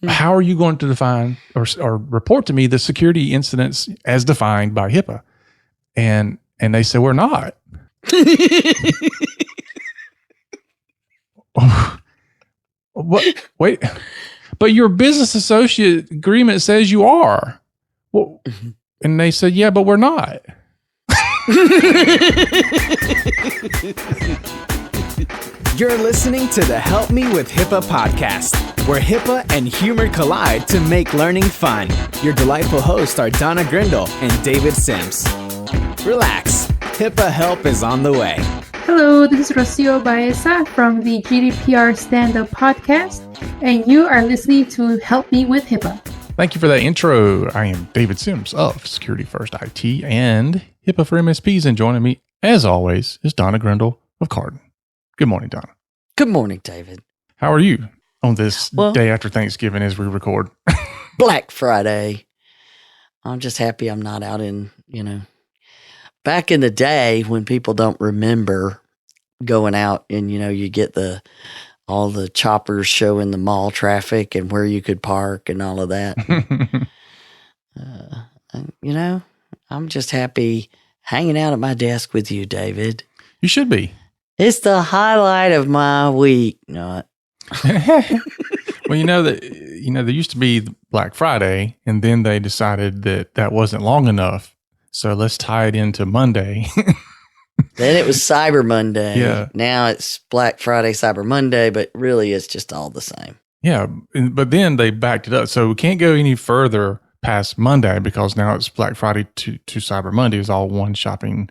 how are you going to define or report to me the security incidents as defined by HIPAA? And they said, we're not. What? Wait, but your business associate agreement says you are. Well, and they said, yeah, but we're not. You're listening to the Help Me with HIPAA podcast, where HIPAA and humor collide to make learning fun. Your delightful hosts are Donna Grindle and David Sims. Relax, HIPAA help is on the way. Hello, this is Rocio Baeza from the GDPR Stand-Up podcast, and you are listening to Help Me with HIPAA. Thank you for that intro. I am David Sims of Security First IT and HIPAA for MSPs, and joining me, as always, is Donna Grindle of Carden. Good morning, Donna. Good morning, David. How are you on this day after Thanksgiving as we record? Black Friday. I'm just happy I'm not out in, back in the day when people don't remember going out and, you get all the choppers showing the mall traffic and where you could park and all of that. I'm just happy hanging out at my desk with you, David. You should be. It's the highlight of my week. No. Well, there used to be Black Friday, and then they decided that wasn't long enough. So let's tie it into Monday. Then it was Cyber Monday. Yeah. Now it's Black Friday, Cyber Monday, but really it's just all the same. Yeah. But then they backed it up. So we can't go any further past Monday because now it's Black Friday to Cyber Monday. It's all one shopping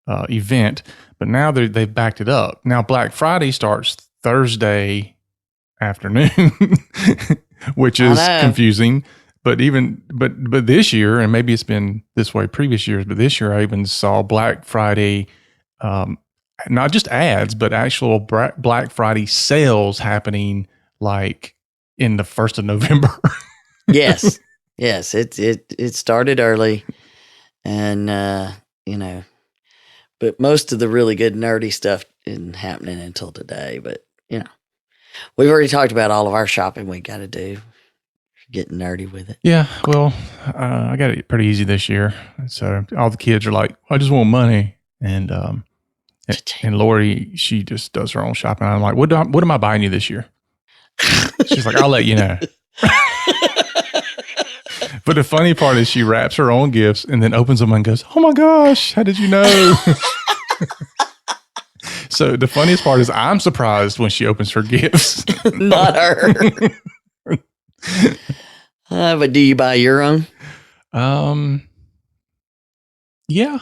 event. But now they've backed it up. Now Black Friday starts Thursday afternoon, which is confusing. But but this year, and maybe it's been this way previous years, but this year I even saw Black Friday, not just ads, but actual Black Friday sales happening like in the 1st of November. Yes. It started early, and but most of the really good nerdy stuff isn't happening until today. But we've already talked about all of our shopping we got to do. Getting nerdy with it. Yeah, well, I got it pretty easy this year. So all the kids are like, I just want money. And Lori, she just does her own shopping. I'm like, what am I buying you this year? She's like, I'll let you know. But the funny part is she wraps her own gifts and then opens them and goes, oh my gosh, how did you know? So the funniest part is I'm surprised when she opens her gifts. Not her. But do you buy your own? Yeah.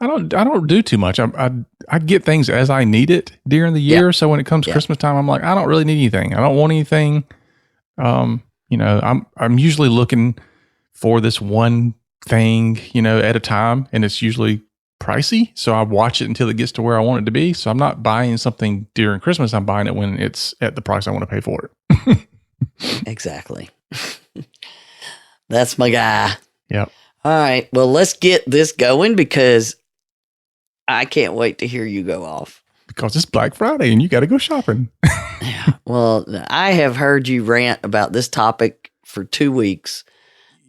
I don't do too much. I get things as I need it during the year. Yeah. So when it comes Christmas time, I'm like, I don't really need anything. I don't want anything. I'm usually looking for this one thing, at a time, and it's usually pricey. So I watch it until it gets to where I want it to be. So I'm not buying something during Christmas. I'm buying it when it's at the price I want to pay for it. Exactly. That's my guy. Yep. All right. Well, let's get this going because I can't wait to hear you go off. Because it's Black Friday and you got to go shopping. Yeah. Well, I have heard you rant about this topic for 2 weeks,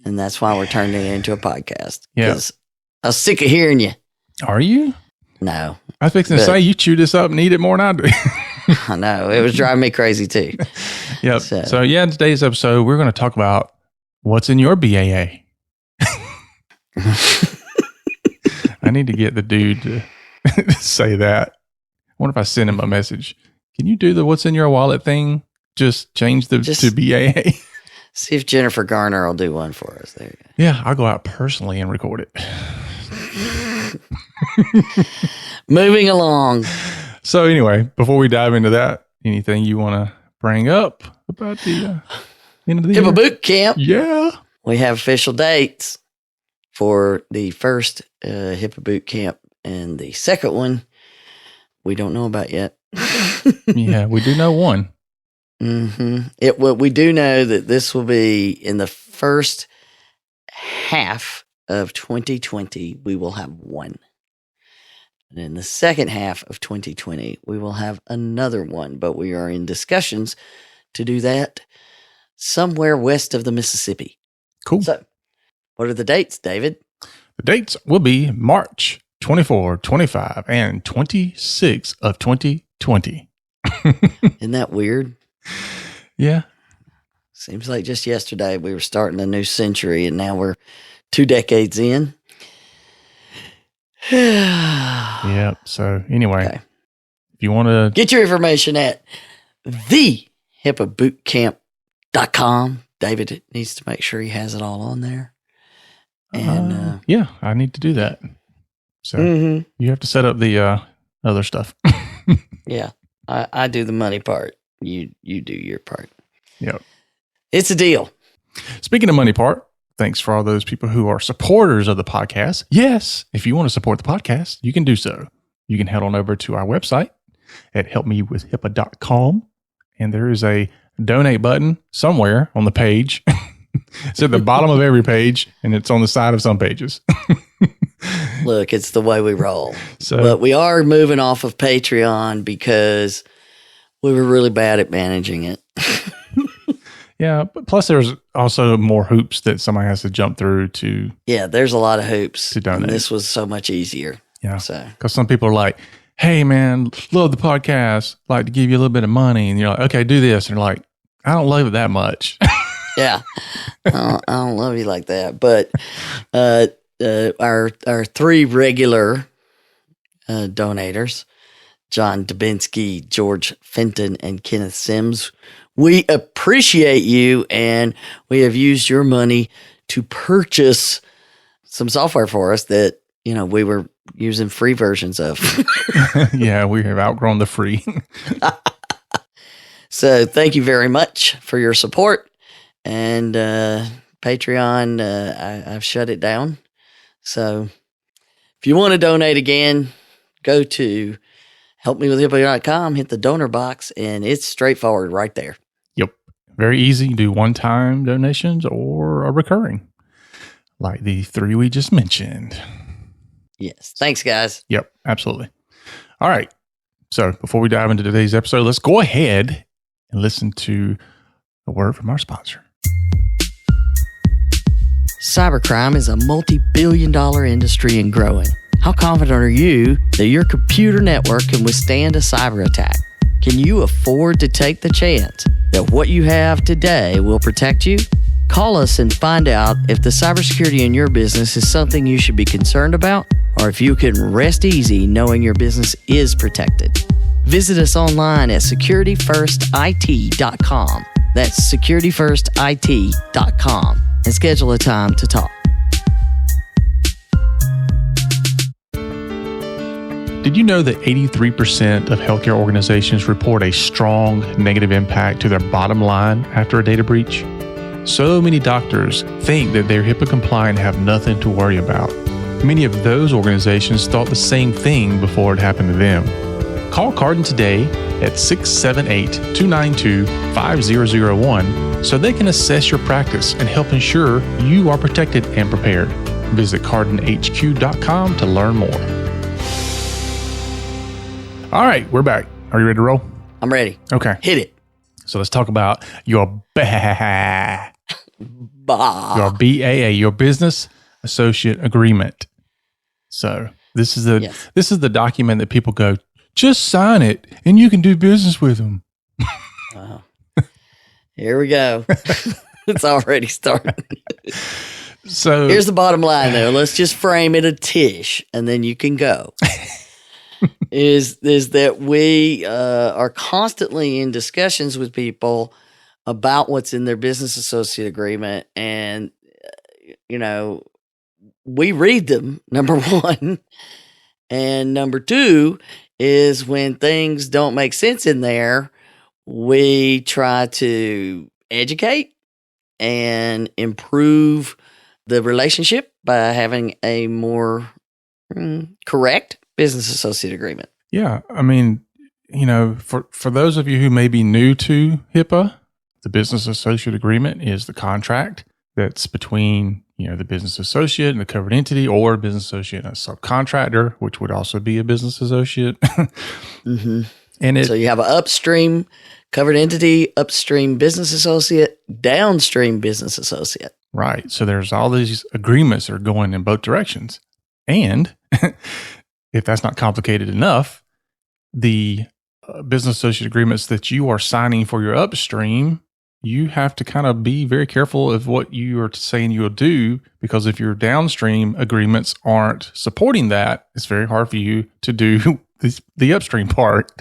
and that's why we're turning it into a podcast. Yeah. Because I was sick of hearing you. Are you? No. I was fixing to say you chew this up and eat it more than I do. I know. It was driving me crazy too. Yep. So in today's episode, we're going to talk about what's in your BAA. I need to get the dude to say that. I wonder if I send him a message. Can you do the what's in your wallet thing? Just change to BAA. See if Jennifer Garner will do one for us. There you go. Yeah, I'll go out personally and record it. Moving along. So anyway, before we dive into that, anything you want to bring up about the end of the year? HIPAA boot camp. Yeah. We have official dates for the first HIPAA boot camp, and the second one we don't know about yet. Yeah, we do know one. Mm-hmm. We do know that this will be in the first half of 2020. We will have one. And in the second half of 2020, we will have another one, but we are in discussions to do that. somewhere west of the Mississippi. Cool. So, what are the dates, David? The dates will be March 24, 25, and 26 of 2020. Isn't that weird? Yeah. Seems like just yesterday we were starting a new century, and now we're 2 decades in. Yeah. So anyway, Okay. if you want to Get your information at thehippobootcamp.com. David needs to make sure he has it all on there. And yeah, I need to do that. So mhm. you have to set up the other stuff. Yeah, I do the money part. You do your part. Yep. It's a deal. Speaking of money part, thanks for all those people who are supporters of the podcast. Yes, if you want to support the podcast, you can do so. You can head on over to our website at helpmewithhippa.com, and there is a donate button somewhere on the page. It's at the bottom of every page, and it's on the side of some pages. Look, it's the way we roll. So, But we are moving off of Patreon because we were really bad at managing it. yeah, but plus there's also more hoops that somebody has to jump through to, Yeah, there's a lot of hoops. To donate. And this was so much easier. yeah. So Because some people are like, hey, man, love the podcast, like to give you a little bit of money. And you're like, okay, do this. And they're like, I don't love it that much. yeah, I don't love you like that. But our 3 regular donators, John Dubinsky, George Fenton, and Kenneth Sims, we appreciate you, and we have used your money to purchase some software for us that, we were using free versions of. Yeah, we have outgrown the free. So thank you very much for your support. And Patreon, I've shut it down. So if you want to donate again, go to helpmewithhippo.com, hit the donor box, and it's straightforward right there. Yep. Very easy. Do one-time donations or a recurring, like the 3 we just mentioned. Yes. Thanks, guys. Yep, absolutely. All right. So before we dive into today's episode, let's go ahead and listen to a word from our sponsor. Cybercrime is a multi-billion-dollar industry and growing. How confident are you that your computer network can withstand a cyber attack? Can you afford to take the chance that what you have today will protect you? Call us and find out if the cybersecurity in your business is something you should be concerned about, or if you can rest easy knowing your business is protected. Visit us online at securityfirstit.com. That's securityfirstit.com. And schedule a time to talk. Did you know that 83% of healthcare organizations report a strong negative impact to their bottom line after a data breach? So many doctors think that they're HIPAA compliant and have nothing to worry about. Many of those organizations thought the same thing before it happened to them. Call Cardin today at 678-292-5001 so they can assess your practice and help ensure you are protected and prepared. Visit cardinhq.com to learn more. All right, we're back. Are you ready to roll? I'm ready. Okay. Hit it. So let's talk about your Bah. BAA, your business associate agreement. So this is the document that people go, just sign it and you can do business with them. Wow. Here we go. It's already started. So here's the bottom line, though. Let's just frame it a tish, and then you can go. is that we are constantly in discussions with people about what's in their business associate agreement, and we read them, number one, and number two is when things don't make sense in there, we try to educate and improve the relationship by having a more correct business associate agreement. Yeah. I mean, for those of you who may be new to HIPAA, the business associate agreement is the contract that's between, the business associate and the covered entity, or business associate and a subcontractor, which would also be a business associate. Mm-hmm. And so you have an upstream covered entity, upstream business associate, downstream business associate. Right. So there's all these agreements that are going in both directions. And if that's not complicated enough, the business associate agreements that you are signing for your upstream, you have to kind of be very careful of what you are saying you'll do, because if your downstream agreements aren't supporting that, it's very hard for you to do the upstream part.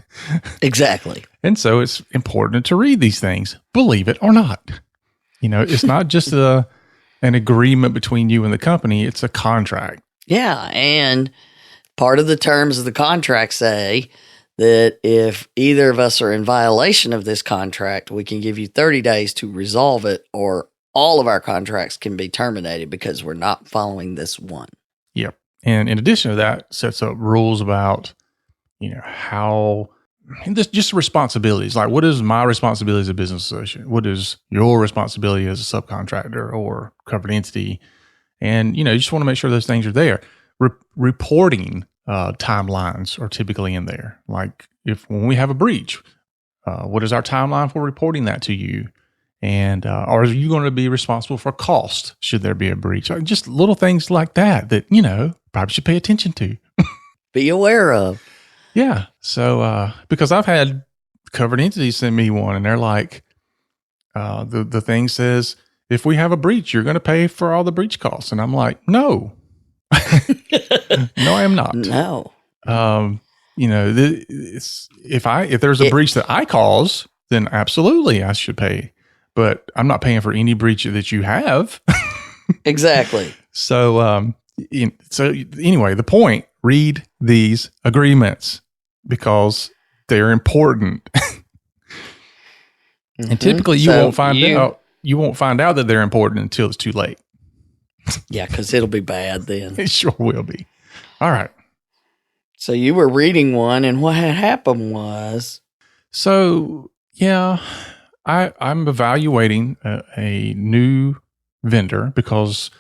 Exactly. And so it's important to read these things, believe it or not. It's not just an agreement between you and the company, it's a contract. Yeah, and part of the terms of the contract say that if either of us are in violation of this contract, we can give you 30 days to resolve it, or all of our contracts can be terminated because we're not following this one. Yep. And in addition to that, sets up rules about, how, just responsibilities. Like, what is my responsibility as a business associate? What is your responsibility as a subcontractor or covered entity? And, you just want to make sure those things are there. Reporting timelines are typically in there. Like, when we have a breach, what is our timeline for reporting that to you? And are you going to be responsible for cost should there be a breach? Like, just little things like that probably should pay attention to. Be aware of. Yeah. So, because I've had covered entities send me one, and they're like, the thing says, if we have a breach, you're going to pay for all the breach costs. And I'm like, no, no, I am not. No. If there's a breach that I cause, then absolutely I should pay. But I'm not paying for any breach that you have. Exactly. So anyway, the point: read these agreements because they're important. Mm-hmm. And typically, you won't find out. You won't find out that they're important until it's too late. Yeah, because it'll be bad then. It sure will be. All right. So you were reading one, and what had happened was... So, yeah, I'm evaluating a new vendor because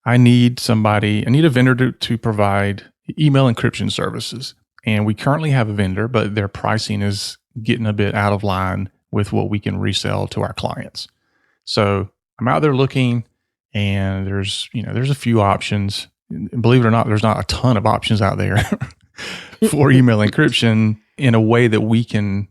I need a vendor to provide email encryption services. And we currently have a vendor, but their pricing is getting a bit out of line with what we can resell to our clients. So I'm out there looking, and there's a few options. And believe it or not, there's not a ton of options out there for email encryption in a way that we can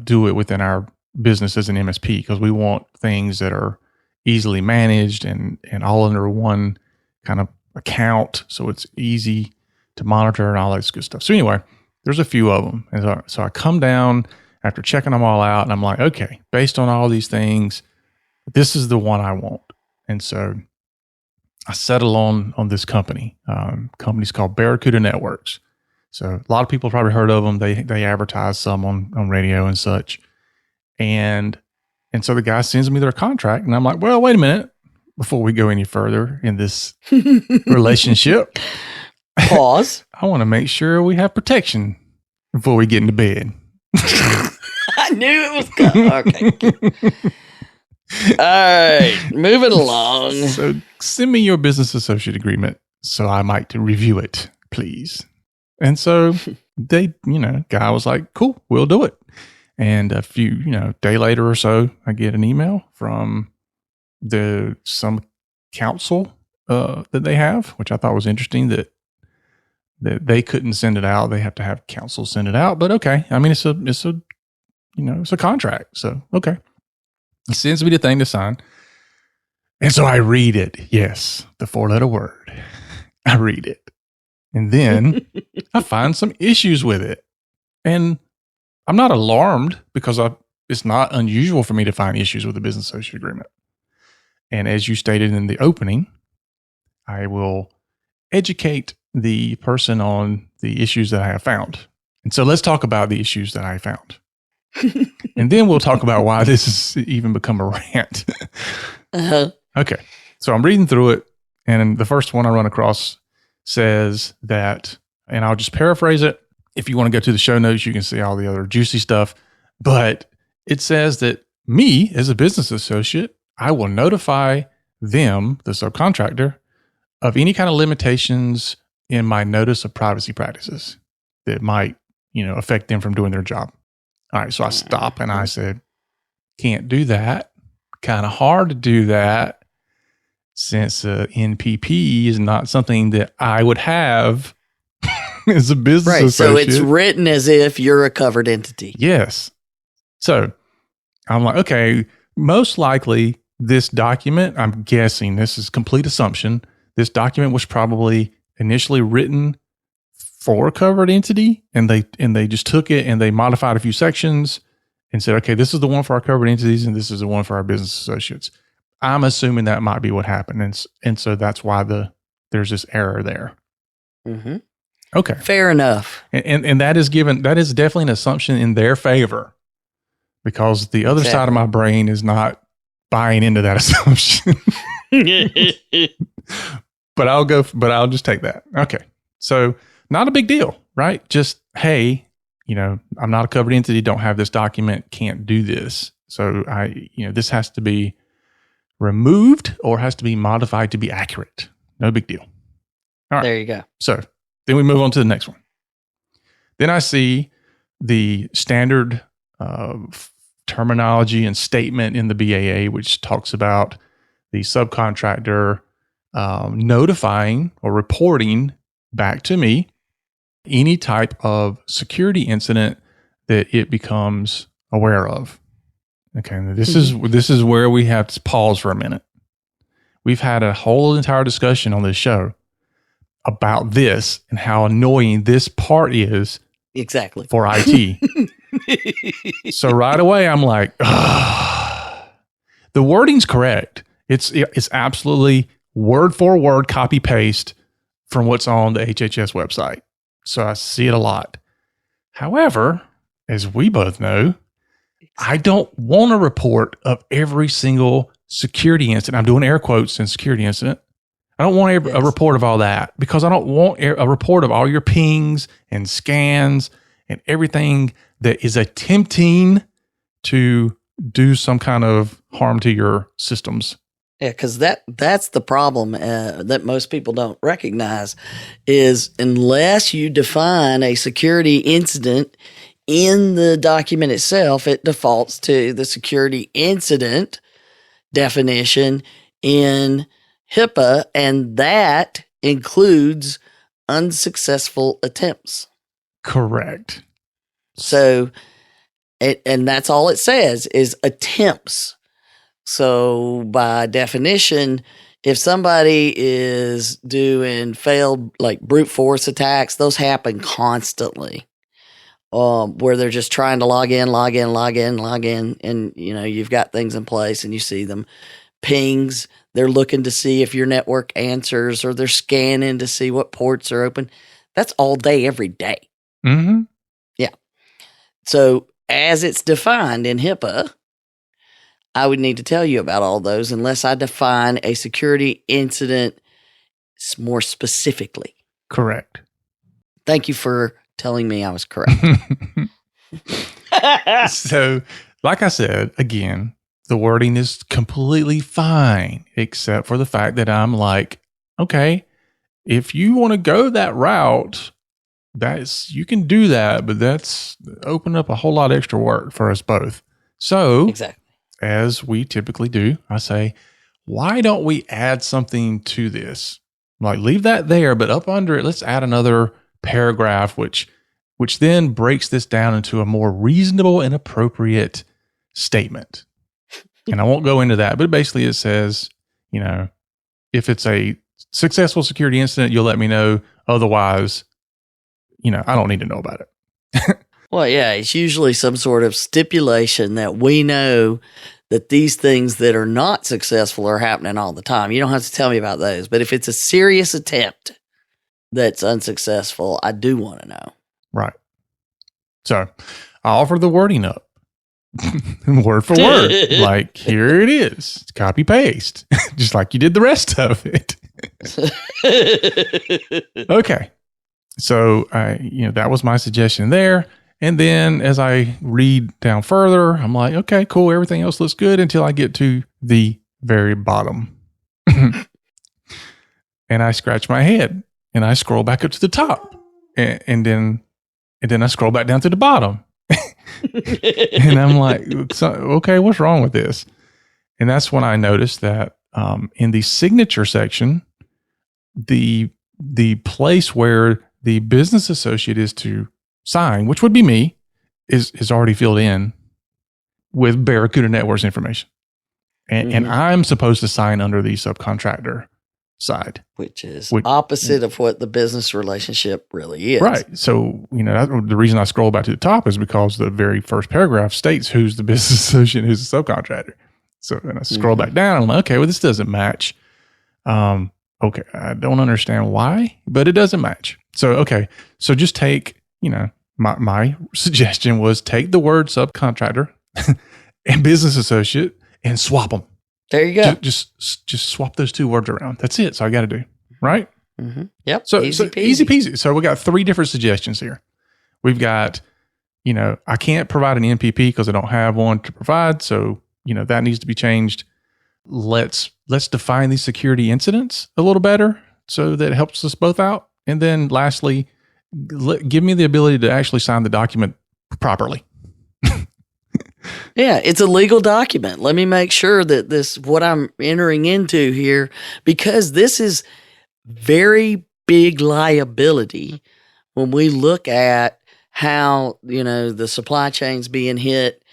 do it within our business as an MSP, because we want things that are easily managed and all under one kind of account, so it's easy to monitor and all that good stuff. So anyway, there's a few of them. And so I come down after checking them all out, and I'm like, okay, based on all these things, this is the one I want. And so I settle on this company. Company's called Barracuda Networks. So a lot of people probably heard of them. They advertise some on radio and such. And so the guy sends me their contract, and I'm like, well, wait a minute. Before we go any further in this relationship, pause. I want to make sure we have protection before we get into bed. I knew it was coming. Okay. All right, moving along. So send me your business associate agreement so I might review it, please. And so guy was like, cool, we'll do it. And a few, day later or so, I get an email from some council that they have, which I thought was interesting that they couldn't send it out. They have to have council send it out. But okay, I mean, it's a contract. So, okay. He sends me the thing to sign. And so I read it. Yes, the 4-letter word. I read it. And then I find some issues with it. And I'm not alarmed because it's not unusual for me to find issues with the business associate agreement. And as you stated in the opening, I will educate the person on the issues that I have found. And so let's talk about the issues that I found. And then we'll talk about why this has even become a rant. Uh-huh. Okay. So I'm reading through it, and the first one I run across says that, and I'll just paraphrase it. If you want to go to the show notes, you can see all the other juicy stuff. But it says that me, as a business associate, I will notify them, the subcontractor, of any kind of limitations in my notice of privacy practices that might, affect them from doing their job. All right. So I stop and I said, can't do that kind of hard to do that since NPP is not something that I would have as a business Right. So associate. it's written as if you're a covered entity. Yes. So I'm like, okay, most likely this document, I'm guessing, this is complete assumption, this document was probably initially written for a covered entity, and they just took it and they modified a few sections and said, okay, this is the one for our covered entities and this is the one for our business associates. I'm assuming that might be what happened. And so that's why there's this error there. Mm-hmm. Okay. Fair enough. And that is definitely an assumption in their favor, because the other side of my brain is not buying into that assumption. But I'll just take that. Okay. So not a big deal, right? Just, hey, I'm not a covered entity, don't have this document, can't do this. So this has to be removed or has to be modified to be accurate. No big deal. All right. There you go. So then we move on to the next one. Then I see the standard terminology and statement in the BAA, which talks about the subcontractor notifying or reporting back to me any type of security incident that it becomes aware of. Okay, this is where we have to pause for a minute. We've had a whole entire discussion on this show about this and how annoying this part is exactly for IT. So right away, I'm like, the wording's correct. It's absolutely word for word copy paste from what's on the HHS website. So I see it a lot. However, as we both know, I don't want a report of every single security incident. I'm doing air quotes in security incident. I don't want a report of all that, because I don't want a report of all your pings and scans and everything that is attempting to do some kind of harm to your systems. Yeah, because that's the problem that most people don't recognize is unless you define a security incident in the document itself, it defaults to the security incident definition in HIPAA, and that includes unsuccessful attempts. Correct. So, and that's all it says is attempts. So by definition, if somebody is doing failed, like brute force attacks, those happen constantly, where they're just trying to log in, and you've got things in place and you see them. Pings, they're looking to see if your network answers, or they're scanning to see what ports are open. That's all day, every day. Mm-hmm. Yeah. So as it's defined in HIPAA, I would need to tell you about all those unless I define a security incident more specifically. Correct. Thank you for telling me I was correct. So, like I said, again, the wording is completely fine, except for the fact that I'm like, okay, if you want to go that route, you can do that, but that's open up a whole lot of extra work for us both. So, exactly. As we typically do, I say, why don't we add something to this? Like, leave that there, but up under it, let's add another paragraph, which then breaks this down into a more reasonable and appropriate statement. And I won't go into that, but basically it says, if it's a successful security incident, you'll let me know. Otherwise, I don't need to know about it. Well, yeah, it's usually some sort of stipulation that we know that these things that are not successful are happening all the time. You don't have to tell me about those. But if it's a serious attempt that's unsuccessful, I do want to know. Right. So I offer the wording up. Word for word. Like, here it is. Copy paste. Just like you did the rest of it. Okay. So that was my suggestion there. And then as I read down further, I'm like, okay, cool. Everything else looks good until I get to the very bottom. And I scratch my head and I scroll back up to the top and then I scroll back down to the bottom. And I'm like, okay, what's wrong with this? And that's when I noticed that in the signature section, the place where the business associate is to sign, which would be me, is already filled in with Barracuda Networks information. And I'm supposed to sign under the subcontractor side. Which is opposite of what the business relationship really is. Right. So, the reason I scroll back to the top is because the very first paragraph states who's the business associate and who's the subcontractor. So then I scroll back down. I'm like, okay, well, this doesn't match. Okay, I don't understand why, but it doesn't match. So, okay. So just take, my suggestion was take the word subcontractor and business associate and swap them. There you go. Just swap those two words around. That's it. So I got to do, right? Mm-hmm. Yep. So easy peasy. So we got 3 different suggestions here. We've got, I can't provide an NPP because I don't have one to provide. So, that needs to be changed. Let's define these security incidents a little better so that it helps us both out. And then lastly, give me the ability to actually sign the document properly. Yeah, it's a legal document. Let me make sure that what I'm entering into here, because this is very big liability when we look at how, the supply chain's being hit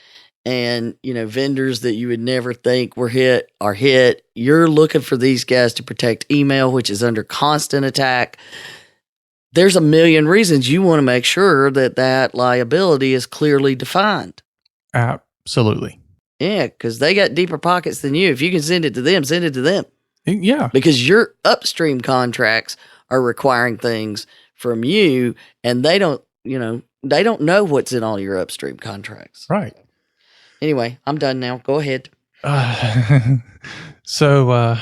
and, vendors that you would never think were hit are hit. You're looking for these guys to protect email, which is under constant attack. There's a million reasons you want to make sure that liability is clearly defined. Absolutely. Yeah, because they got deeper pockets than you. If you can send it to them, send it to them. Yeah. Because your upstream contracts are requiring things from you, and they don't know what's in all your upstream contracts. Right. Anyway, I'm done now. Go ahead. So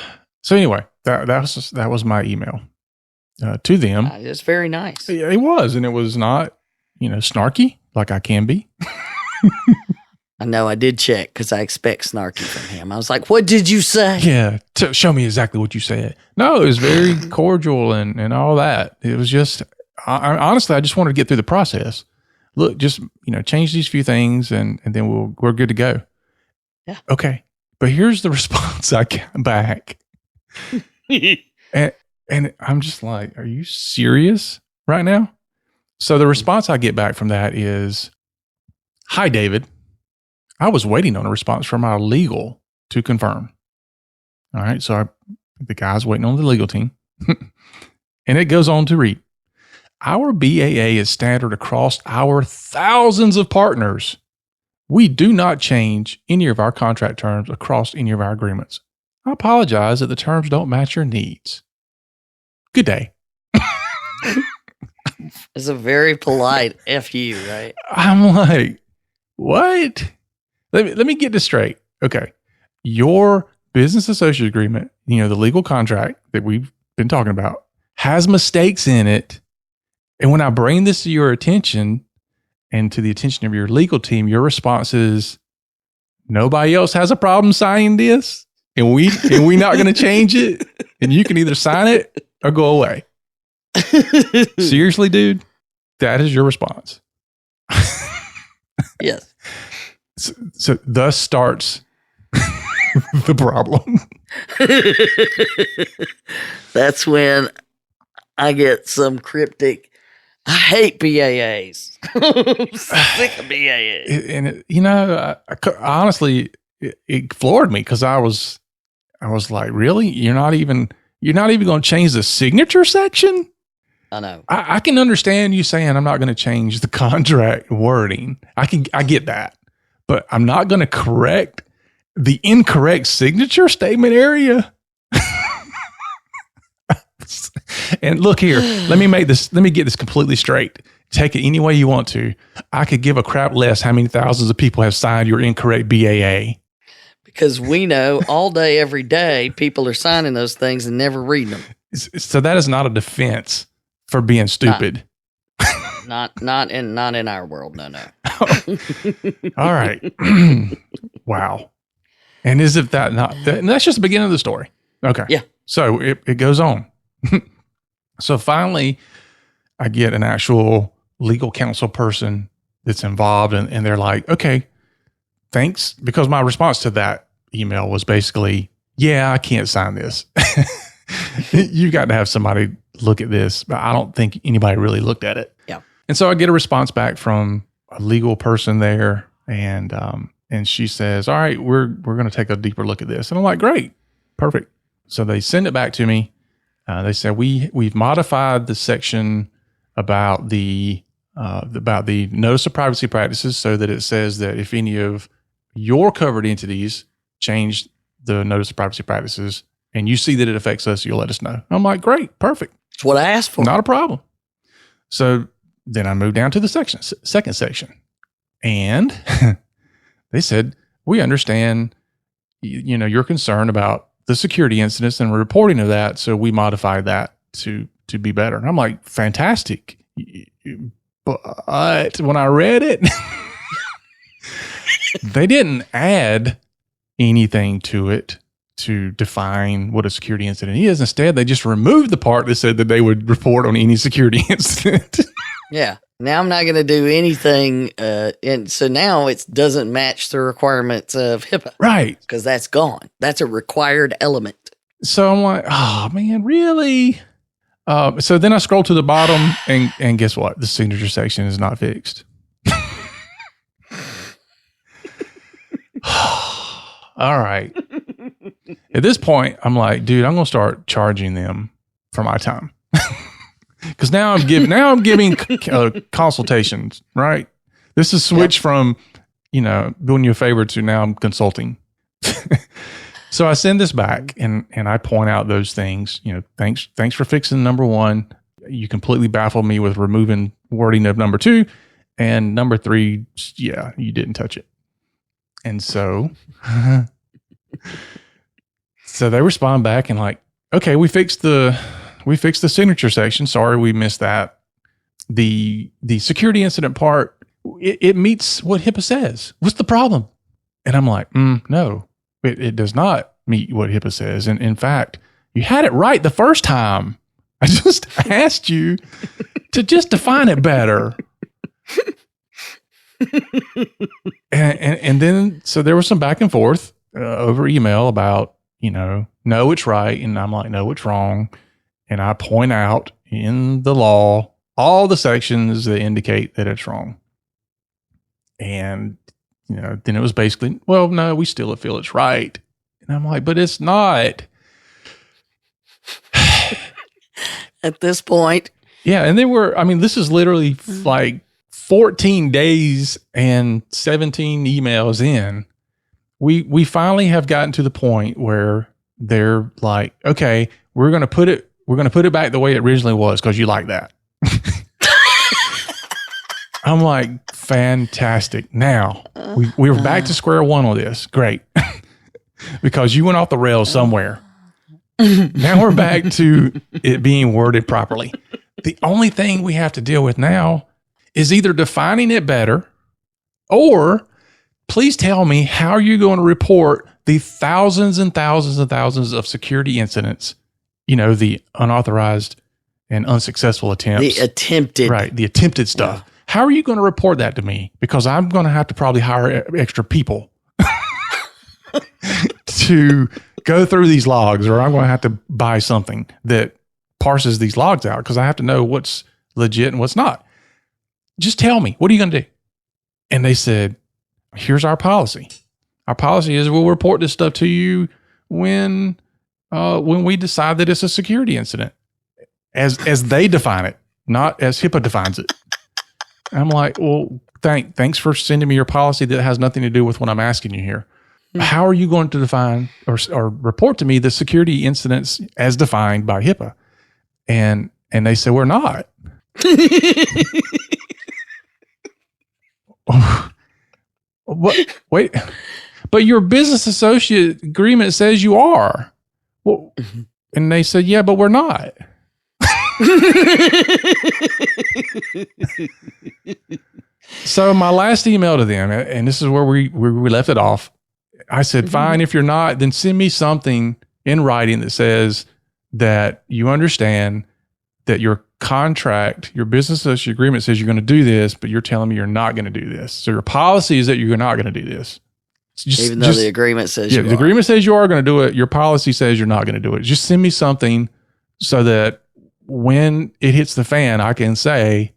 anyway, that was my email to them. It's very nice. It was, and it was not, snarky like I can be. I know I did check because I expect snarky from him. I was like, what did you say? Yeah. Show me exactly what you said. No, it was very cordial and all that. It was just, honestly, I just wanted to get through the process. Look, just, change these few things and then we're good to go. Yeah. Okay. But here's the response I got back. and I'm just like, are you serious right now? So the response I get back from that is, hi, David. I was waiting on a response from our legal to confirm. All right. So the guy's waiting on the legal team. And it goes on to read, our BAA is standard across our thousands of partners. We do not change any of our contract terms across any of our agreements. I apologize that the terms don't match your needs. Good day. It's a very polite FU, right? I'm like, what? Let me get this straight. Okay. Your business associate agreement, the legal contract that we've been talking about, has mistakes in it. And when I bring this to your attention and to the attention of your legal team, your response is, nobody else has a problem signing this, and we not going to change it, and you can either sign it or go away. Seriously, dude, that is your response. Yes. So thus starts the problem. That's when I get some cryptic, I hate BAAs. Sick of BAAs. And honestly, it floored me because I was like, really? You're not even going to change the signature section? I know. I can understand you saying I'm not going to change the contract wording. I get that. But I'm not going to correct the incorrect signature statement area. And look here, let me get this completely straight. Take it any way you want to. I could give a crap less how many thousands of people have signed your incorrect BAA. Because we know all day, every day, people are signing those things and never reading them. So that is not a defense for being stupid. Not in our world. No. All right. Wow. And is it that not? And that's just the beginning of the story. Okay. Yeah. So it goes on. So finally, I get an actual legal counsel person that's involved, and they're like, okay, thanks. Because my response to that email was basically, yeah, I can't sign this. You've got to have somebody look at this. But I don't think anybody really looked at it. Yeah. And so I get a response back from a legal person there, and she says, all right, we're going to take a deeper look at this. And I'm like, great, perfect. So they send it back to me. They said, we've modified the section about the notice of privacy practices so that it says that if any of your covered entities change the notice of privacy practices and you see that it affects us, you'll let us know. I'm like, great, perfect. That's what I asked for. Not a problem. So then I moved down to the second section, and they said, we understand, your concern about the security incidents and reporting of that. So we modified that to be better. And I'm like, fantastic. But when I read it, they didn't add anything to it to define what a security incident is. Instead, they just removed the part that said that they would report on any security incident. Yeah. Now I'm not going to do anything. And so now it doesn't match the requirements of HIPAA. Right. Because that's gone. That's a required element. So I'm like, oh, man, really? So then I scroll to the bottom, and guess what? The signature section is not fixed. All right. At this point, I'm like, dude, I'm going to start charging them for my time. Because now I'm giving consultations, right? This is switched from, doing you a favor to now I'm consulting. So I send this back and I point out those things, thanks for fixing number 1. You completely baffled me with removing wording of number 2, and number 3, yeah, you didn't touch it. And so, so they respond back and like, okay, we fixed the signature section. Sorry, we missed that. The security incident part, it meets what HIPAA says. What's the problem? And I'm like, no, it does not meet what HIPAA says. And in fact, you had it right the first time. I just asked you to just define it better. And then, so there was some back and forth over email about, no, it's right. And I'm like, no, it's wrong. And I point out in the law all the sections that indicate that it's wrong. And, then it was basically, well, no, we still feel it's right. And I'm like, but it's not. At this point. Yeah. And then this is literally like 14 days and 17 emails in. We finally have gotten to the point where they're like, okay, we're going to put it back the way it originally was because you like that. I'm like, fantastic. Now we were back to square one on this. Great. Because you went off the rails somewhere. Now we're back to it being worded properly. The only thing we have to deal with now is either defining it better, or please tell me how you're going to report the thousands and thousands and thousands of security incidents, the unauthorized and unsuccessful attempts. The attempted. Right, the attempted stuff. Yeah. How are you going to report that to me? Because I'm going to have to probably hire extra people to go through these logs, or I'm going to have to buy something that parses these logs out because I have to know what's legit and what's not. Just tell me, what are you going to do? And they said, here's our policy. Our policy is we'll report this stuff to you when we decide that it's a security incident, as they define it, not as HIPAA defines it. And I'm like, well, thanks for sending me your policy that has nothing to do with what I'm asking you here. How are you going to define or report to me the security incidents as defined by HIPAA? And they said, we're not. What? Wait, but your business associate agreement says you are. Well, and they said, yeah, but we're not. So my last email to them, and this is where we left it off. I said, fine, if you're not, then send me something in writing that says that you understand that your contract, your business associate agreement says you're going to do this, but you're telling me you're not going to do this. So your policy is that you're not going to do this. Even though the agreement says the agreement says you are going to do it. Your policy says you're not going to do it. Just send me something so that when it hits the fan, I can say,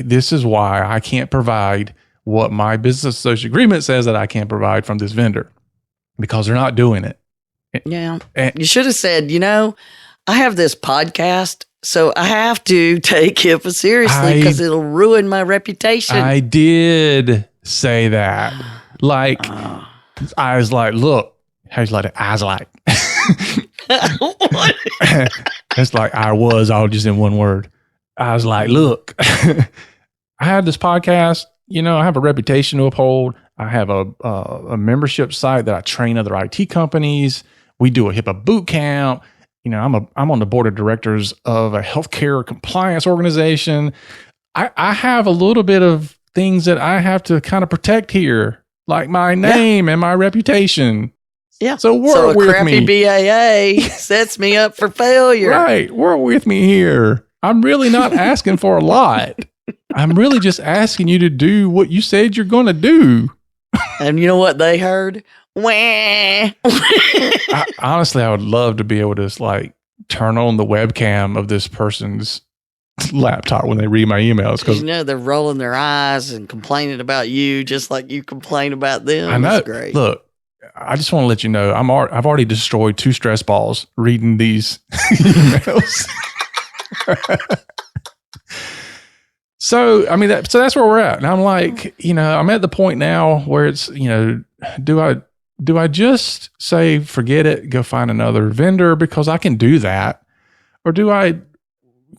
this is why I can't provide what my business associate agreement says that I can't provide from this vendor because they're not doing it. Yeah. You should have said, I have this podcast, so I have to take HIPAA seriously because it'll ruin my reputation. I did say that. Like, I was like, look, it's like, it's like I was all just in one word. I was like, look, I had this podcast, I have a reputation to uphold. I have a membership site that I train other IT companies. We do a HIPAA boot camp. I'm on the board of directors of a healthcare compliance organization. I have a little bit of things that I have to kind of protect here, like my name and my reputation. Yeah. So work with me. So a crappy BAA sets me up for failure. Right. Work with me here. I'm really not asking for a lot. I'm really just asking you to do what you said you're going to do. And you know what they heard? Wah. Honestly, I would love to be able to turn on the webcam of this person's laptop when they read my emails. Because they're rolling their eyes and complaining about you just like you complain about them. I know. That's great. Look, I just want to let you know, I've already destroyed 2 stress balls reading these emails. So, so that's where we're at. And I'm like, I'm at the point now where it's, do I just say, forget it, go find another vendor because I can do that? Or do I,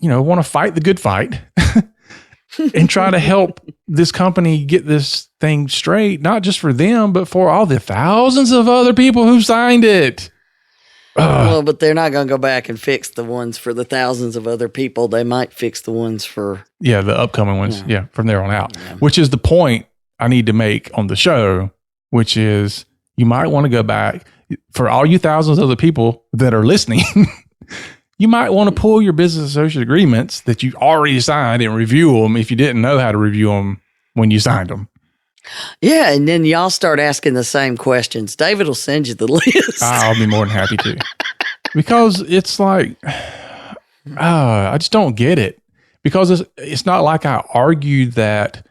want to fight the good fight and try to help this company get this thing straight, not just for them, but for all the thousands of other people who signed it? Well, but they're not going to go back and fix the ones for the thousands of other people. They might fix the ones for... Yeah, the upcoming ones. Yeah, from there on out. Yeah. Which is the point I need to make on the show, which is you might want to go back. For all you thousands of other people that are listening, you might want to pull your business associate agreements that you already signed and review them if you didn't know how to review them when you signed them. Yeah, and then y'all start asking the same questions. David will send you the list. I'll be more than happy to. Because it's like, I just don't get it. Because it's not like I argued that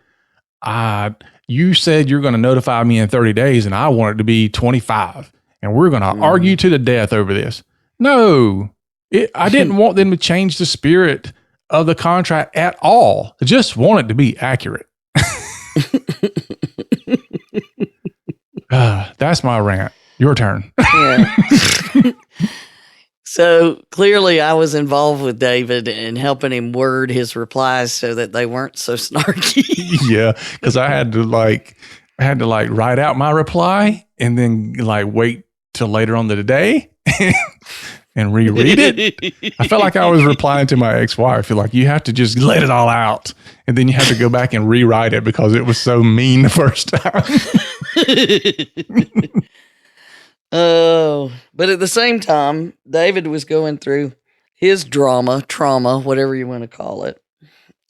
you said you're going to notify me in 30 days and I want it to be 25. And we're going to argue to the death over this. No, I didn't want them to change the spirit of the contract at all. I just want it to be accurate. That's my rant. Your turn. Yeah. So clearly I was involved with David in helping him word his replies so that they weren't so snarky. Yeah, because I had to write out my reply and then wait till later on the day and reread it. I felt like I was replying to my ex-wife. Like, you have to just let it all out. And then you have to go back and rewrite it because it was so mean the first time. Oh, but at the same time, David was going through his trauma, whatever you want to call it,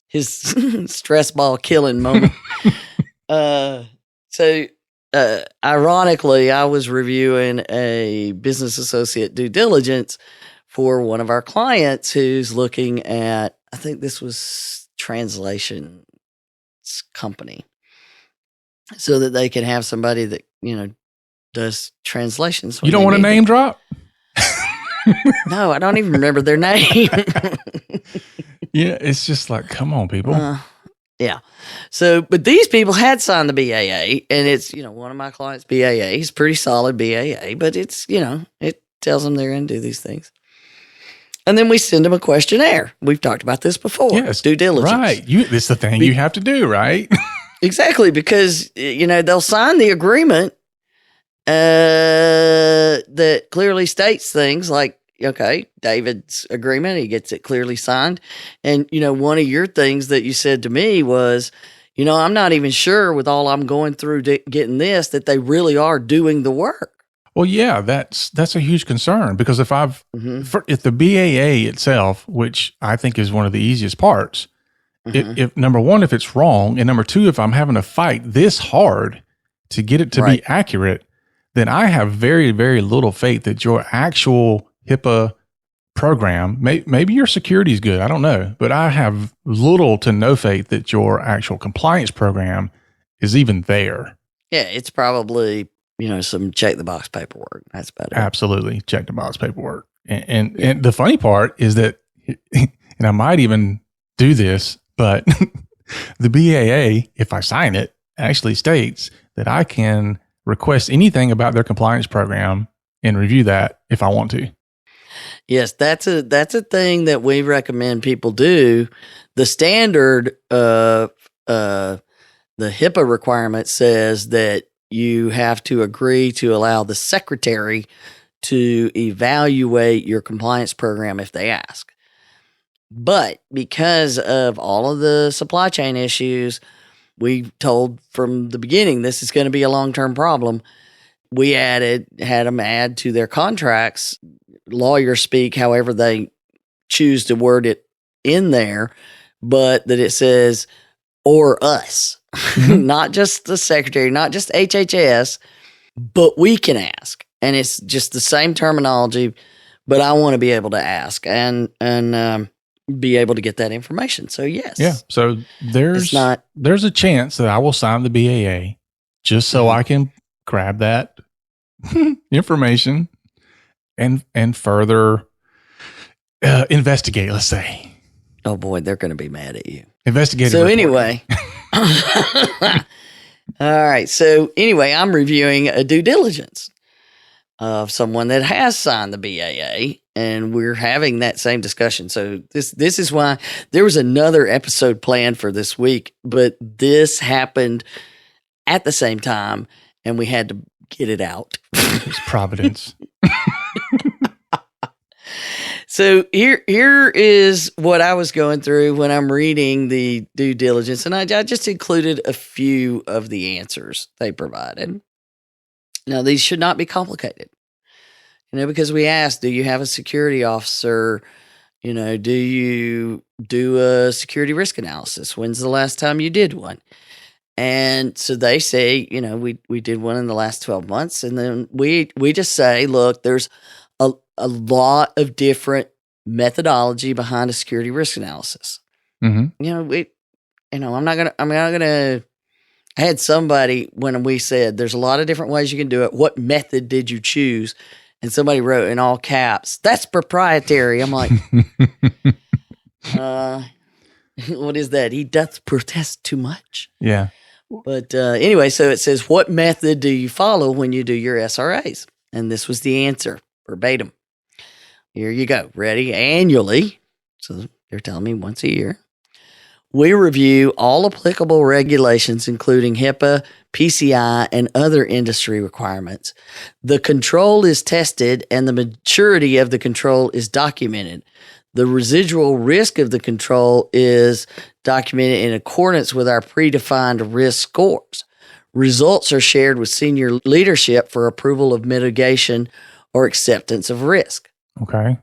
his stress ball killing moment. Ironically, I was reviewing a business associate due diligence for one of our clients who's looking at, I think this was translation company, so that they can have somebody that, does translations. You don't want to name drop? No, I don't even remember their name. Yeah, it's just like, come on, people. Yeah. So, but these people had signed the BAA, and it's, one of my clients' BAA. He's pretty solid BAA, but it's, it tells them they're going to do these things. And then we send them a questionnaire. We've talked about this before. Yes. Due diligence. Right. It's the thing you have to do, right? Exactly. Because, they'll sign the agreement that clearly states things like, okay, David's agreement, he gets it clearly signed. And, one of your things that you said to me was, I'm not even sure with all I'm going through getting this, that they really are doing the work. Well, yeah, that's a huge concern because if if the BAA itself, which I think is one of the easiest parts, if number one, if it's wrong, and number two, if I'm having to fight this hard to get it to Right. be accurate, then I have very, very little faith that your actual HIPAA program, maybe your security is good, I don't know, but I have little to no faith that your actual compliance program is even there. Yeah, it's probably, some check the box paperwork. That's about it. Absolutely. Check the box paperwork. And the funny part is that, and I might even do this, but the BAA, if I sign it, actually states that I can request anything about their compliance program and review that if I want to. Yes, that's a thing that we recommend people do. The standard of the HIPAA requirement says that you have to agree to allow the secretary to evaluate your compliance program if they ask. But because of all of the supply chain issues, we told from the beginning this is going to be a long-term problem. We had them add to their contracts, lawyer speak, however they choose to word it in there, but that it says, or us, not just the secretary, not just HHS, but we can ask. And it's just the same terminology, but I want to be able to ask and be able to get that information. So yes. Yeah. So there's a chance that I will sign the BAA just so I can grab that information and further investigate, let's say. Oh boy, they're going to be mad at you. Investigate. So anyway, all right. So anyway, I'm reviewing a due diligence of someone that has signed the BAA, and we're having that same discussion. So this is why there was another episode planned for this week, but this happened at the same time, and we had to get it out. It's Providence. So here is what I was going through when I'm reading the due diligence, and I just included a few of the answers they provided. Now, these should not be complicated, because we asked, do you have a security officer? Do you do a security risk analysis? When's the last time you did one? And so they say, we did one in the last 12 months. And then we just say, look, there's a lot of different methodology behind a security risk analysis. Mm-hmm. I'm not gonna. I had somebody when we said there's a lot of different ways you can do it. What method did you choose? And somebody wrote in all caps, "That's proprietary." I'm like, what is that? He doth protest too much. Yeah. But anyway, so it says, what method do you follow when you do your SRAs? And this was the answer, verbatim. Here you go. Ready? Annually. So they're telling me once a year. We review all applicable regulations, including HIPAA, PCI, and other industry requirements. The control is tested and the maturity of the control is documented. The residual risk of the control is documented in accordance with our predefined risk scores. Results are shared with senior leadership for approval of mitigation or acceptance of risk. Okay.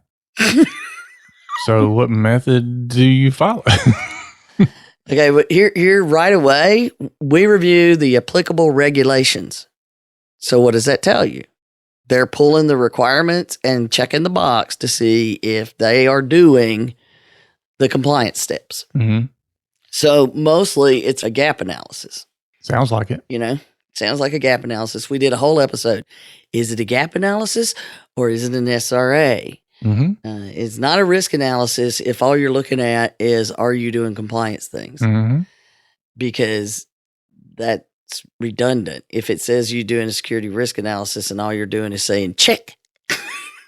So what method do you follow? Okay, but here right away, we review the applicable regulations. So what does that tell you? They're pulling the requirements and checking the box to see if they are doing the compliance steps. Mm-hmm. So mostly it's a gap analysis. Sounds like it. Sounds like a gap analysis. We did a whole episode. Is it a gap analysis or is it an SRA? Mm-hmm. It's not a risk analysis if all you're looking at is, are you doing compliance things? Mm-hmm. Because that's redundant. If it says you're doing a security risk analysis and all you're doing is saying check.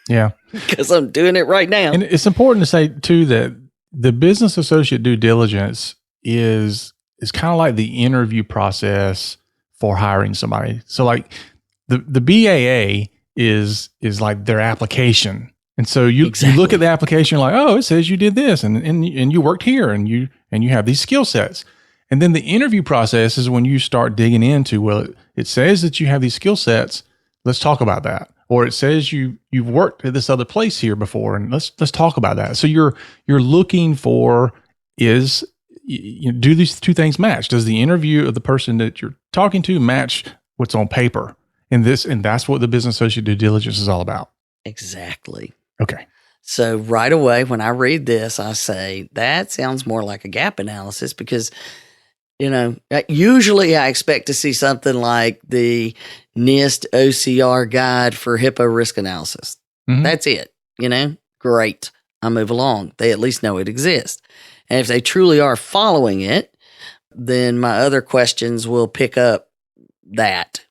Yeah. Because I'm doing it right now. And it's important to say too that the business associate due diligence is kind of like the interview process for hiring somebody. So like the BAA is like their application. And so you look at the application, you're like, oh, it says you did this and you worked here and you have these skill sets. And then the interview process is when you start digging into, well, it says that you have these skill sets. Let's talk about that. Or it says you've worked at this other place here before, and let's talk about that. So you're looking for do these two things match? Does the interview of the person that you're talking to match what's on paper. And that's what the business associate due diligence is all about. Exactly. Okay. So right away, when I read this, I say, that sounds more like a gap analysis because, usually I expect to see something like the NIST OCR guide for HIPAA risk analysis. Mhm. That's it. Great. I move along. They at least know it exists. And if they truly are following it, then my other questions will pick up that,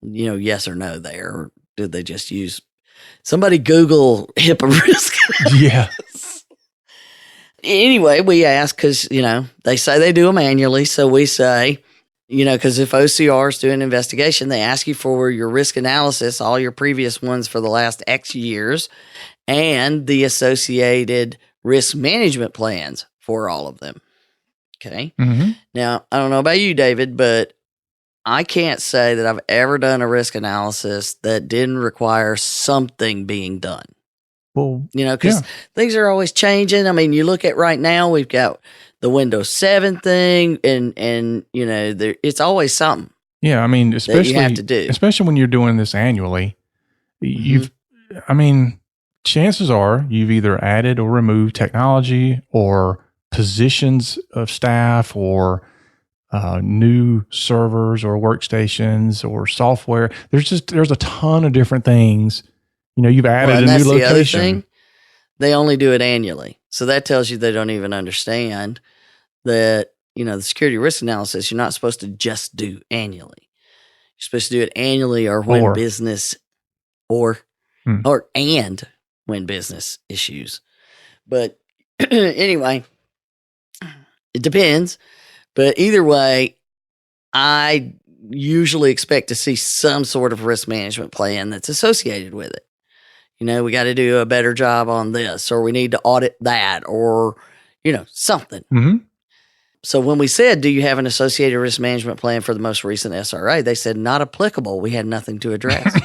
yes or no there. Or did they just use somebody Google HIPAA risk? Yeah. Anyway, we ask because, they say they do them annually. So we say, because if OCR is doing an investigation, they ask you for your risk analysis, all your previous ones for the last X years, and the associated risk management plans for all of them. Okay. Mm-hmm. Now, I don't know about you, David, but I can't say that I've ever done a risk analysis that didn't require something being done. Well, because things are always changing. I mean, you look at right now, we've got the Windows 7 thing, and it's always something. Yeah, I mean, especially you have to do, especially when you're doing this annually. Chances are you've either added or removed technology or positions of staff or new servers or workstations or software. There's a ton of different things. You've added a new location. The other thing, they only do it annually. So that tells you they don't even understand that, the security risk analysis, you're not supposed to just do annually. You're supposed to do it annually or when business and when business issues. But anyway, it depends. But either way, I usually expect to see some sort of risk management plan that's associated with it. We got to do a better job on this, or we need to audit that, or, something. Mm-hmm. So when we said, do you have an associated risk management plan for the most recent SRA? They said, not applicable. We had nothing to address.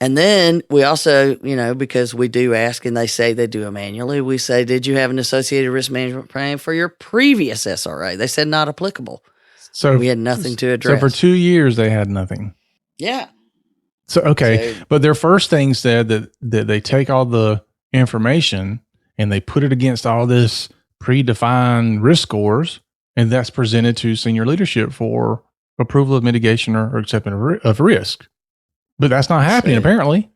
And then we also, because we do ask and they say they do them annually, we say, did you have an associated risk management plan for your previous SRA? They said not applicable. So we had nothing to address. So for 2 years, they had nothing. Yeah. So, okay. But their first thing said that they take all the information and they put it against all this predefined risk scores, and that's presented to senior leadership for approval of mitigation or acceptance of risk. But that's not happening, apparently.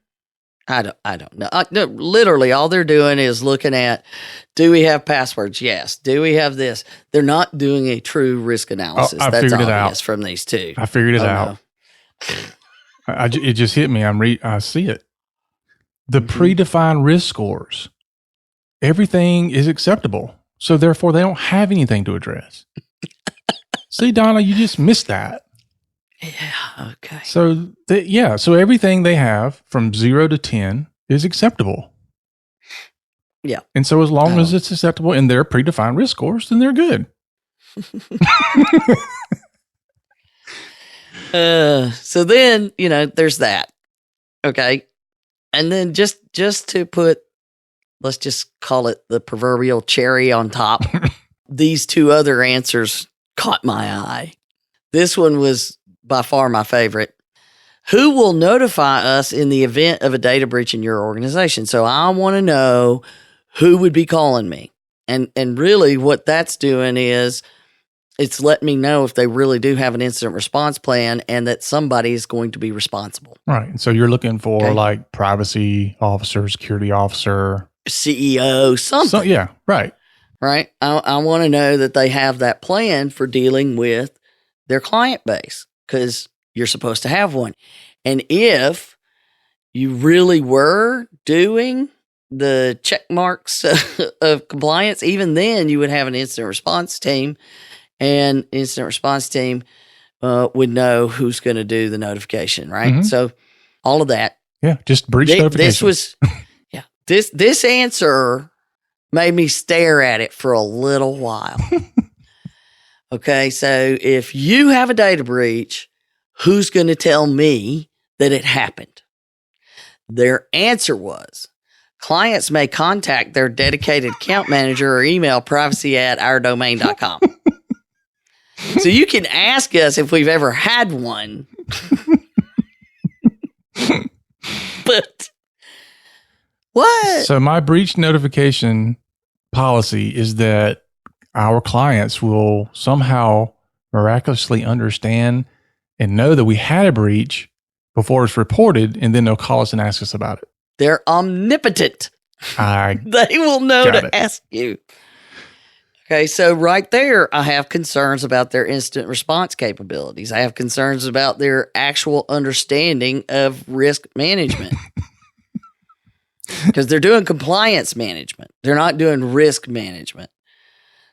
I don't know. No, literally, all they're doing is looking at, do we have passwords? Yes. Do we have this? They're not doing a true risk analysis. I that's figured it obvious out from these two. I figured it out. No. It just hit me. I see it. The predefined risk scores, everything is acceptable. So therefore, they don't have anything to address. See, Donna, you just missed that. Yeah. Okay. So so everything they have from 0 to 10 is acceptable. Yeah. And so as long as it's acceptable in their predefined risk scores, then they're good. So then, there's that. Okay. And then just to put, let's just call it the proverbial cherry on top, these two other answers caught my eye. This one was by far my favorite. Who will notify us in the event of a data breach in your organization? So I want to know who would be calling me. And really what that's doing is it's letting me know if they really do have an incident response plan and that somebody is going to be responsible. Right. And so you're looking for like privacy officer, security officer, CEO, something. So, yeah. Right. Right. I want to know that they have that plan for dealing with their client base, because you're supposed to have one. And if you really were doing the check marks of compliance, even then you would have an incident response team, and incident response team would know who's going to do the notification, right? Mm-hmm. So all of that. Yeah, just breach notification. This was, this answer made me stare at it for a little while. Okay, so if you have a data breach, who's going to tell me that it happened? Their answer was, clients may contact their dedicated account manager or email privacy@ourdomain.com. So you can ask us if we've ever had one. But what? So my breach notification policy is that our clients will somehow miraculously understand and know that we had a breach before it's reported, and then they'll call us and ask us about it. They're omnipotent. I They will know got to it. ask you. Okay, so right there, I have concerns about their instant response capabilities. I have concerns about their actual understanding of risk management. Because they're doing compliance management. They're not doing risk management.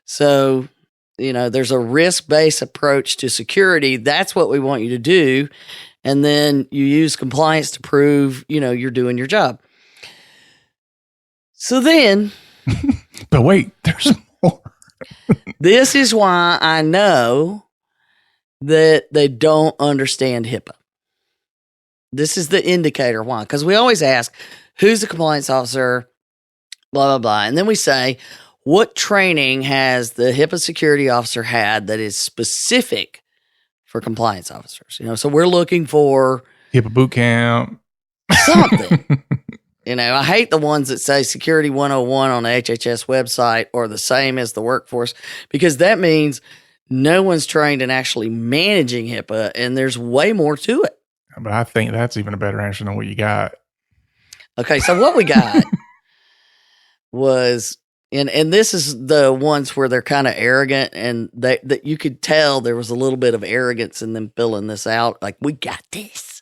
So, there's a risk-based approach to security. That's what we want you to do. And then you use compliance to prove, you're doing your job. So then, but wait, there's more. this is why I know that they don't understand HIPAA. This is the indicator why. Because we always ask, who's the compliance officer, blah, blah, blah. And then we say, what training has the HIPAA security officer had that is specific for compliance officers? So we're looking for HIPAA boot camp. something. I hate the ones that say Security 101 on the HHS website or the same as the workforce, because that means no one's trained in actually managing HIPAA, and there's way more to it. But I think that's even a better answer than what you got. Okay, so what we got was, and this is the ones where they're kind of arrogant, and that you could tell there was a little bit of arrogance in them filling this out. Like, we got this.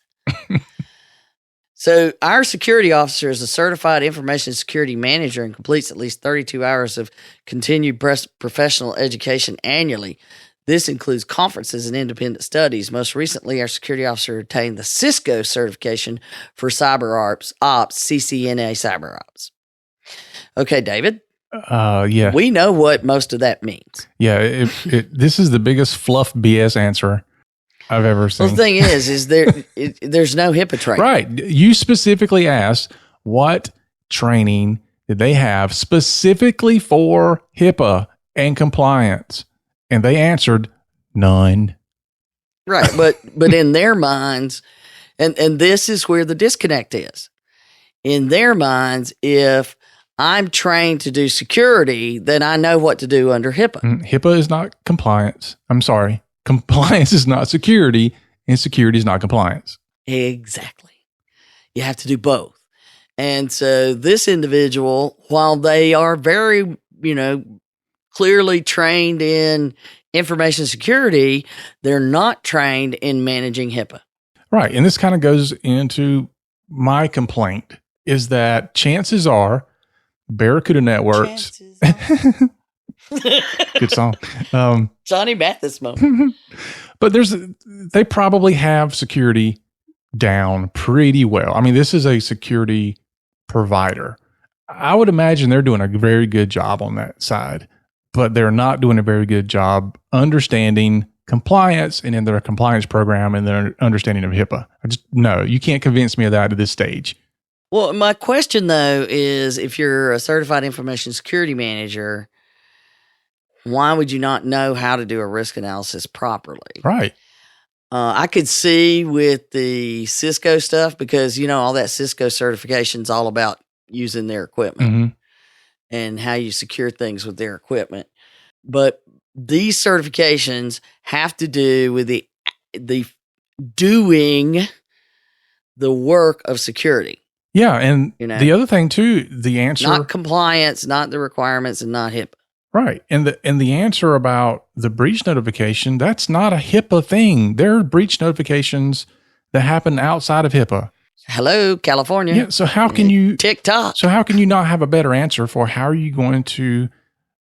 So our security officer is a certified information security manager and completes at least 32 hours of continued professional education annually. This includes conferences and independent studies. Most recently, our security officer obtained the Cisco certification for cyber ops, CCNA cyber ops. Okay, David. Yeah. We know what most of that means. Yeah. This is the biggest fluff BS answer I've ever seen. Well, the thing is there's no HIPAA training. Right. You specifically asked what training did they have specifically for HIPAA and compliance, and they answered none. Right, but in their minds, and this is where the disconnect is. In their minds, if I'm trained to do security, then I know what to do under HIPAA. HIPAA is not compliance. I'm sorry. Compliance is not security, and security is not compliance. Exactly. You have to do both. And so this individual, while they are very, clearly trained in information security, they're not trained in managing HIPAA. Right. And this kind of goes into my complaint is that chances are Barracuda Networks. Good song. Johnny Mathis moment. But they probably have security down pretty well. I mean, this is a security provider. I would imagine they're doing a very good job on that side, but they're not doing a very good job understanding compliance and in their compliance program and their understanding of HIPAA. No, you can't convince me of that at this stage. Well, my question though is, if you're a certified information security manager, why would you not know how to do a risk analysis properly? Right. I could see with the Cisco stuff, because, all that Cisco certification is all about using their equipment and how you secure things with their equipment. But these certifications have to do with the doing the work of security. Yeah. And the other thing too, the answer. Not compliance, not the requirements, and not HIPAA. Right. And the answer about the breach notification, that's not a HIPAA thing. There are breach notifications that happen outside of HIPAA. Hello, California. Yeah. So how can you TikTok? So how can you not have a better answer for how are you going to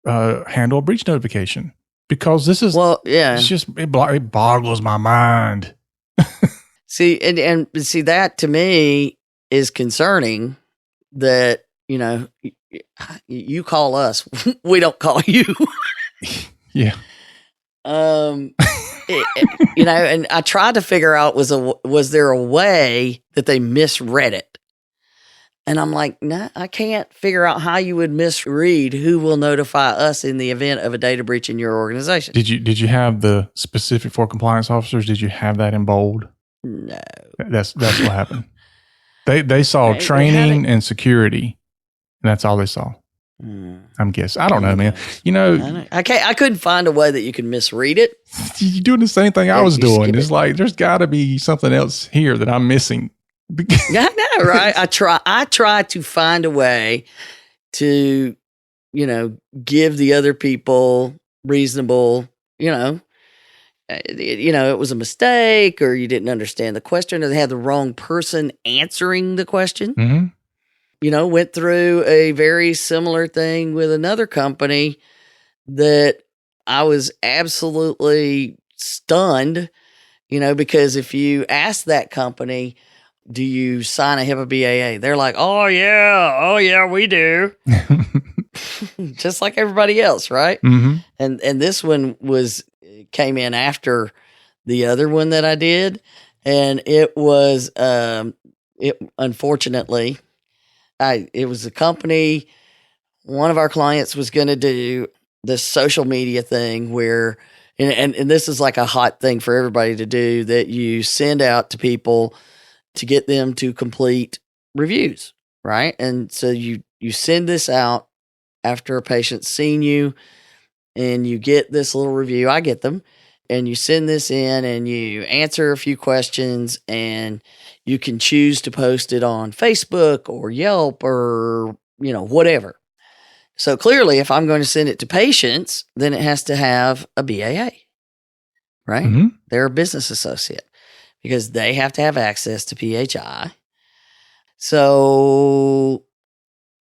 handle a breach notification? Because this is it's just it boggles my mind. See, and see, that to me is concerning. That you call us, we don't call you. Yeah. And I tried to figure out was there a way that they misread it? And I'm like, nah, I can't figure out how you would misread who will notify us in the event of a data breach in your organization. Did you have the specific for compliance officers? Did you have that in bold? No. That's what happened. They saw They training and security, and that's all they saw. I'm guessing. I don't know, man. You know, I couldn't find a way that you could misread it. you're doing the same thing I was You doing. skip It's it. like there's got to be something else here that I'm missing. I know, right? I try to find a way to, give the other people reasonable, it was a mistake, or you didn't understand the question, or they had the wrong person answering the question. Mm-hmm. Went through a very similar thing with another company that I was absolutely stunned, because if you ask that company, do you sign a HIPAA BAA? They're like, oh yeah, we do. Just like everybody else, right? Mm-hmm. And this one came in after the other one that I did. And it was, unfortunately, it was a company, one of our clients was going to do this social media thing where, and this is like a hot thing for everybody to do, that you send out to people to get them to complete reviews, right? And so you send this out after a patient's seen you, and you get this little review. I get them. And you send this in and you answer a few questions, and you can choose to post it on Facebook or Yelp or, whatever. So clearly, if I'm going to send it to patients, then it has to have a BAA, right? Mm-hmm. They're a business associate because they have to have access to PHI. So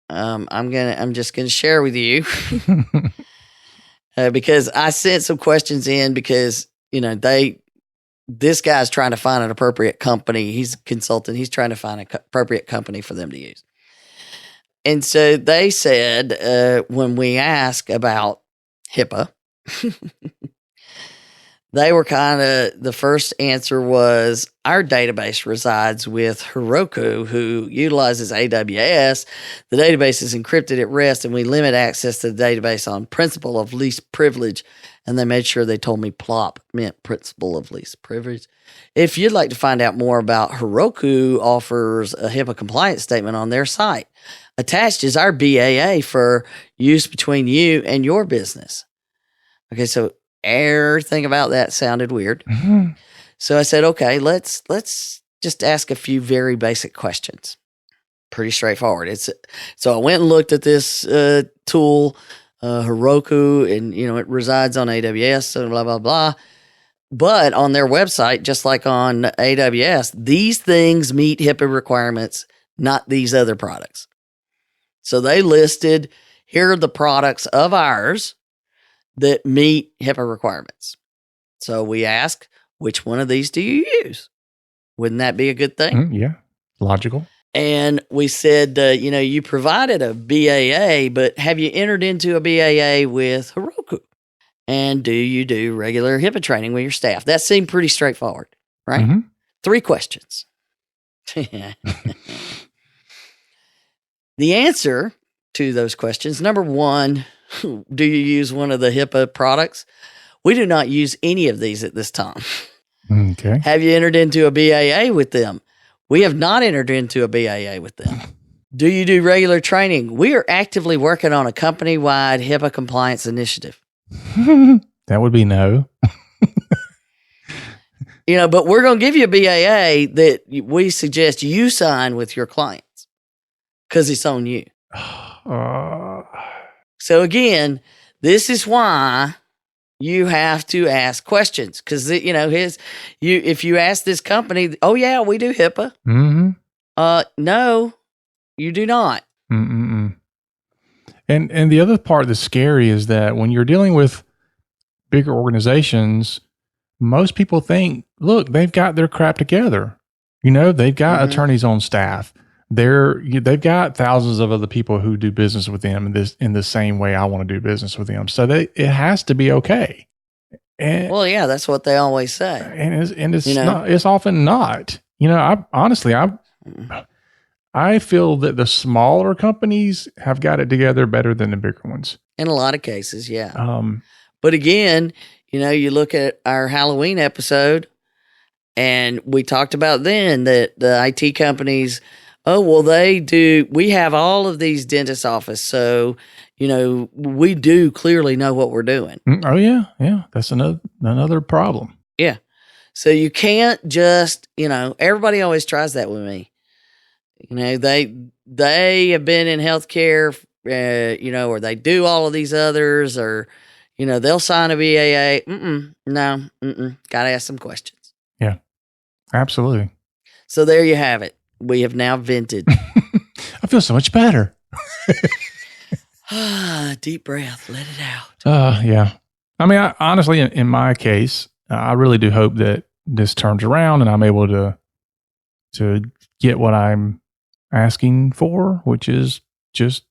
I'm just going to share with you because I sent some questions in because, this guy's trying to find an appropriate company. He's a consultant. He's trying to find an appropriate company for them to use. And so they said, when we ask about HIPAA, they were the first answer was, our database resides with Heroku, who utilizes AWS. The database is encrypted at rest, and we limit access to the database on principle of least privilege. And they made sure they told me PLOP meant principle of least privilege. If you'd like to find out more about Heroku, offers a HIPAA compliance statement on their site. Attached is our BAA for use between you and your business. Okay, so everything about that sounded weird. Mm-hmm. So I said, okay, let's just ask a few very basic questions. Pretty straightforward. So I went and looked at this tool, Heroku, and it resides on AWS and blah blah blah. But on their website, just like on AWS, these things meet HIPAA requirements, not these other products. So they listed, here are the products of ours that meet HIPAA requirements. So we ask, which one of these do you use? Wouldn't that be a good thing? Yeah, logical. And we said, you provided a BAA, but have you entered into a BAA with Heroku? And do you do regular HIPAA training with your staff? That seemed pretty straightforward, right? Mm-hmm. 3 questions. The answer to those questions, number 1, do you use one of the HIPAA products? We do not use any of these at this time. Okay. Have you entered into a BAA with them? We have not entered into a BAA with them. Do you do regular training? We are actively working on a company-wide HIPAA compliance initiative. That would be no. But we're going to give you a BAA that we suggest you sign with your clients because it's on you. So again, this is why you have to ask questions because, if you ask this company, oh yeah, we do HIPAA. Mm-hmm. No, you do not. Mm-mm. And the other part that's scary is that when you're dealing with bigger organizations, most people think, look, they've got their crap together. They've got attorneys on staff. They've got thousands of other people who do business with them in the same way I want to do business with them. So it has to be okay. And, well, yeah, that's what they always say. And it's not. It's often not. I feel that the smaller companies have got it together better than the bigger ones. In a lot of cases, yeah. Um, But again, you look at our Halloween episode, and we talked about then that the IT companies, we have all of these dentist office. So, we do clearly know what we're doing. oh yeah. Yeah. That's another problem. Yeah. So you can't just, everybody always tries that with me. They have been in healthcare, or they do all of these others, or, they'll sign a BAA. No. Got to ask some questions. Yeah, absolutely. So there you have it. We have now vented. I feel so much better. Deep breath. Let it out. Yeah. I mean, honestly, in my case, I really do hope that this turns around and I'm able to get what I'm asking for, which is just,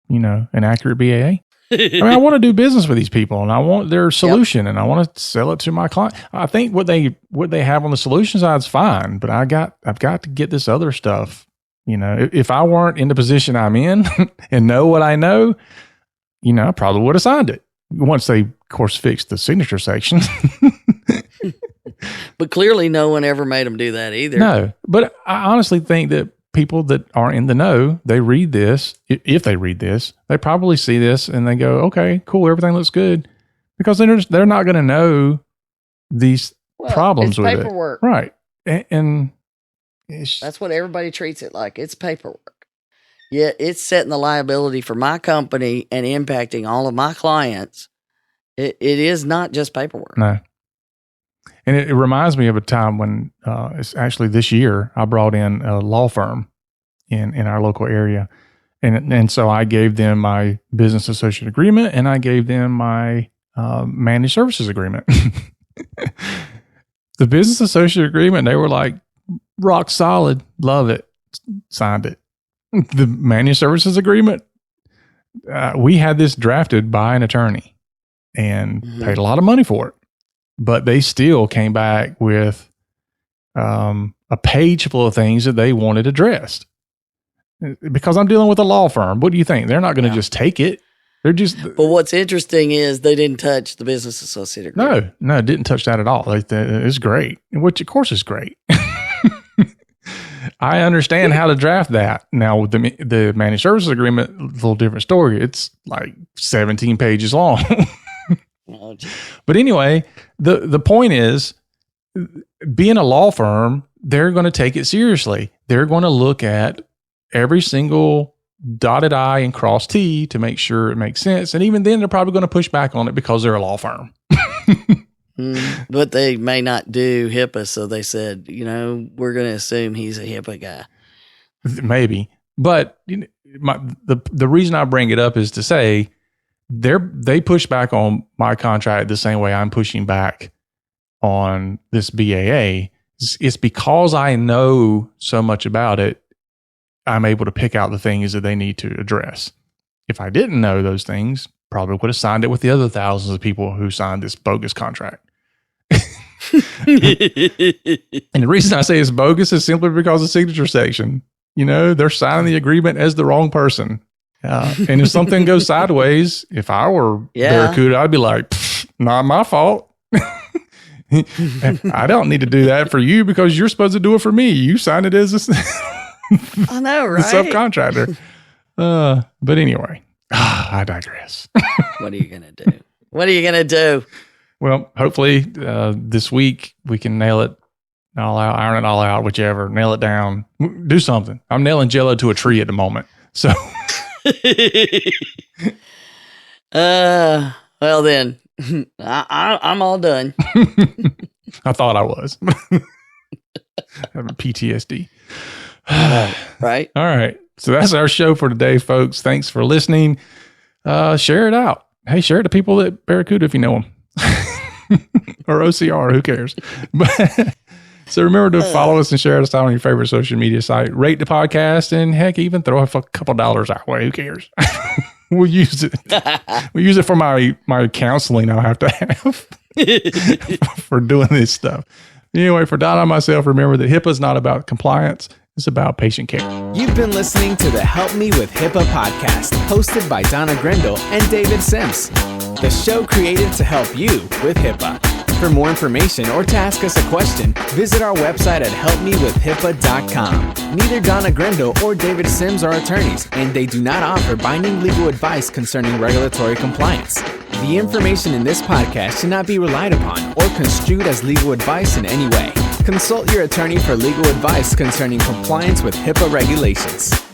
an accurate BAA. I mean, I want to do business with these people and I want their solution and I want to sell it to my client. I think what they have on the solution side is fine, but I've got to get this other stuff. If I weren't in the position I'm in and know what I know, I probably would have signed it once they, of course, fixed the signature section. But clearly no one ever made them do that either. No, but I honestly think that people that are in the know, they read this. If they read this, they probably see this and they go, okay, cool. Everything looks good, because they're not going to know these problems with paperwork. it. Right. And that's what everybody treats it like. It's paperwork. Yet it's setting the liability for my company and impacting all of my clients. It is not just paperwork. No. And it reminds me of a time when it's actually this year, I brought in a law firm in our local area. And so I gave them my business associate agreement and I gave them my managed services agreement. The business associate agreement, they were like, rock solid, love it, signed it. The managed services agreement, we had this drafted by an attorney and paid a lot of money for it. But they still came back with a page full of things that they wanted addressed. Because I'm dealing with a law firm. What do you think? They're not going to just take it. They're just. But what's interesting is they didn't touch the business associate agreement. No, didn't touch that at all. It's great, which of course is great. I understand how to draft that. Now with the managed services agreement, a little different story. It's like 17 pages long. But anyway, the point is, being a law firm, they're going to take it seriously. They're going to look at every single dotted I and crossed T to make sure it makes sense. And even then, they're probably going to push back on it because they're a law firm. But they may not do HIPAA, so they said, we're going to assume he's a HIPAA guy. Maybe. But the reason I bring it up is to say, they push back on my contract the same way I'm pushing back on this BAA. It's because I know so much about it, I'm able to pick out the things that they need to address. If I didn't know those things, probably would have signed it with the other thousands of people who signed this bogus contract. And the reason I say it's bogus is simply because of the signature section. They're signing the agreement as the wrong person. And if something goes sideways, if I were Barracuda, I'd be like, not my fault. I don't need to do that for you because you're supposed to do it for me. You signed it as I know, right? The subcontractor. But anyway, I digress. What are you going to do? Well, hopefully this week we can nail it all out, iron it all out, whichever, nail it down, do something. I'm nailing Jello to a tree at the moment. So. Well then, I'm all done. I thought I was. Having PTSD. Right? All right. So that's our show for today, folks. Thanks for listening. Share it out. Hey, share it to people at Barracuda if you know them. Or OCR, who cares? So remember to follow us and share us out on your favorite social media site. Rate the podcast and heck, even throw a couple dollars our way. Who cares? We'll use it. We'll use it for my counseling I'll have to have for doing this stuff. Anyway, for Donna and myself, remember that HIPAA is not about compliance. It's about patient care. You've been listening to the Help Me with HIPAA podcast, hosted by Donna Grindle and David Sims. The show created to help you with HIPAA. For more information or to ask us a question, visit our website at helpmewithhipaa.com. Neither Donna Grindle or David Sims are attorneys, and they do not offer binding legal advice concerning regulatory compliance. The information in this podcast should not be relied upon or construed as legal advice in any way. Consult your attorney for legal advice concerning compliance with HIPAA regulations.